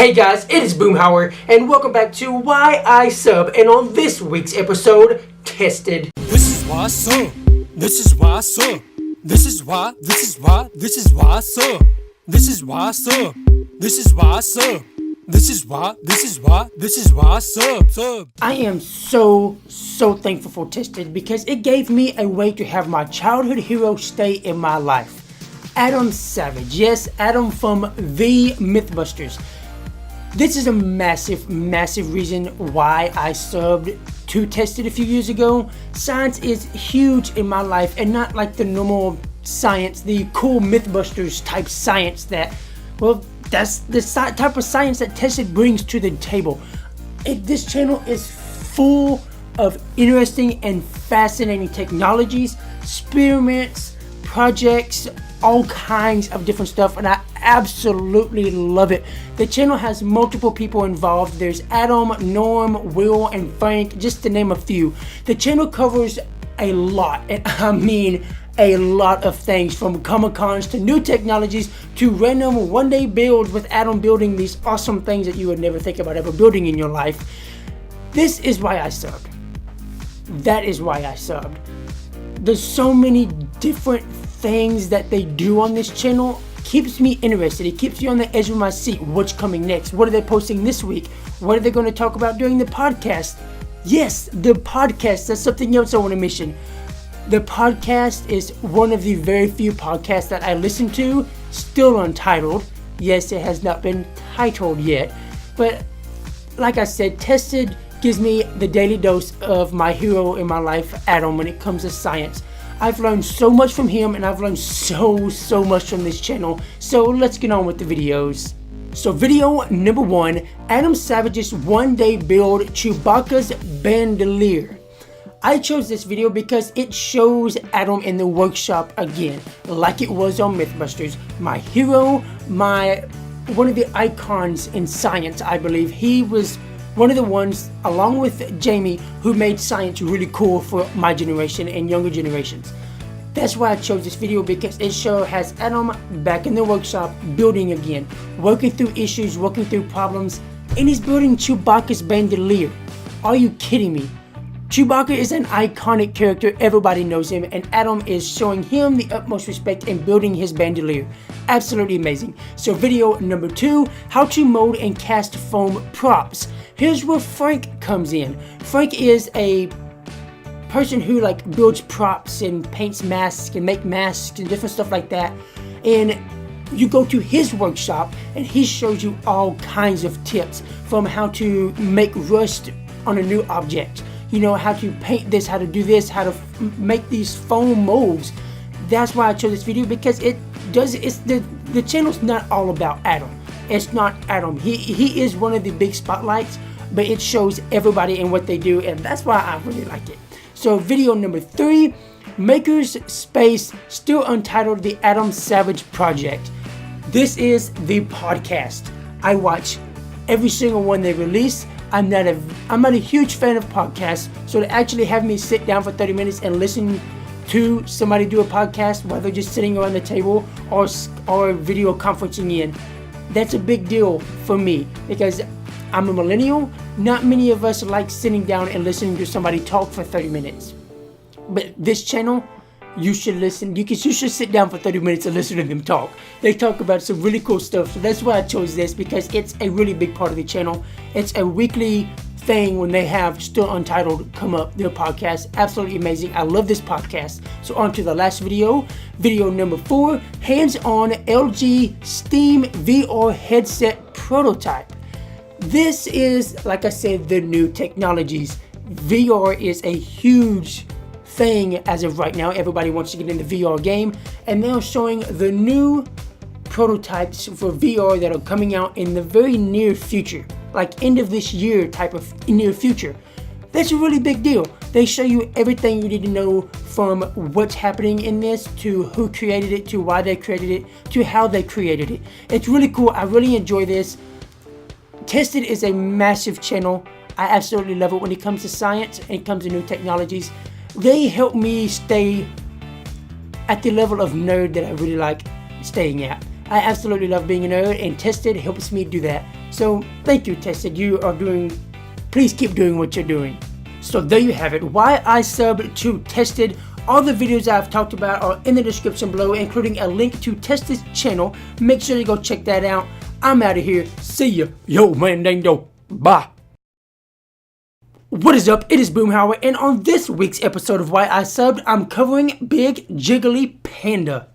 Hey guys, it is Boomhauer, and welcome back to Why I Sub, and on this week's episode, Tested. This is why I sub. This is why I sub. This is why I sub. This is why I sub. This is why I sub. This is why I sub. I am so thankful for Tested because it gave me a way to have my childhood hero stay in my life. Adam Savage, yes, Adam from the Mythbusters. This is a massive reason why I subbed to Tested a few years ago. Science is huge in my life, and not like the normal science, the cool Mythbusters type science that, well, that's the type of science that Tested brings to the table. This channel is full of interesting and fascinating technologies, experiments, projects, all kinds of different stuff, and I absolutely love it. The channel has multiple people involved. There's Adam, Norm, Will, and Frank, just to name a few. The channel covers a lot, and I mean a lot of things, from Comic-Cons to new technologies to random one-day builds with Adam building these awesome things that you would never think about ever building in your life. This is why I subbed. That is why I subbed. There's so many different things that they do on this channel. Keeps me interested. It keeps you on the edge of my seat. What's coming next? What are they posting this week? What are they going to talk about during the podcast? Yes, the podcast. That's something else I want to mention. The podcast is one of the very few podcasts that I listen to, still untitled. Yes, it has not been titled yet. But like I said, Tested gives me the daily dose of my hero in my life, Adam, when it comes to science. I've learned so much from him, and I've learned so much from this channel. So let's get on with the videos. So video number 1, Adam Savage's one-day build Chewbacca's bandolier. I chose this video because it shows Adam in the workshop again, like it was on Mythbusters. My hero, one of the icons in science, I believe. He was one of the ones, along with Jamie, who made science really cool for my generation and younger generations. That's why I chose this video, because it has Adam back in the workshop building again, working through issues, working through problems, and he's building Chewbacca's bandolier. Are you kidding me? Chewbacca is an iconic character, everybody knows him, and Adam is showing him the utmost respect in building his bandolier. Absolutely amazing. So video number 2, how to mold and cast foam props. Here's where Frank comes in. Frank is a person who builds props and paints masks and make masks and different stuff like that. And you go to his workshop and he shows you all kinds of tips, from how to make rust on a new object, how to paint this, how to do this, how to make these foam molds. That's why I chose this video, because the channel's not all about Adam. It's not Adam. He is one of the big spotlights, but it shows everybody and what they do, and that's why I really like it. So video number 3, Maker's Space, still untitled, the Adam Savage Project. This is the podcast. I watch every single one they release. I'm not a huge fan of podcasts, so to actually have me sit down for 30 minutes and listen to somebody do a podcast while they're just sitting around the table or video conferencing in, that's a big deal for me, because I'm a millennial. Not many of us like sitting down and listening to somebody talk for 30 minutes. But this channel, you should listen. You should sit down for 30 minutes and listen to them talk. They talk about some really cool stuff. So that's why I chose this, because it's a really big part of the channel. It's a weekly thing when they have Still Untitled come up, their podcast. Absolutely amazing. I love this podcast. So on to the last video. Video number 4, hands-on LG Steam VR headset prototype. This is, like I said, the new technologies. VR is a huge thing as of right now. Everybody wants to get in the VR game, and they're showing the new prototypes for VR that are coming out in the very near future, like end of this year type of near future. That's a really big deal. They show you everything you need to know, from what's happening in this, to who created it, to why they created it, to how they created it. It's really cool. I really enjoy this. Tested is a massive channel. I absolutely love it when it comes to science and it comes to new technologies. They help me stay at the level of nerd that I really like staying at. I absolutely love being a nerd, and Tested helps me do that. So thank you, Tested. Please keep doing what you're doing. So there you have it. Why I subbed to Tested. All the videos I've talked about are in the description below, including a link to Tested's channel. Make sure you go check that out. I'm out of here. See ya. Yo, man, Dango. Bye. What is up? It is Boomhauer, and on this week's episode of Why I Subbed, I'm covering Big Jiggly Panda.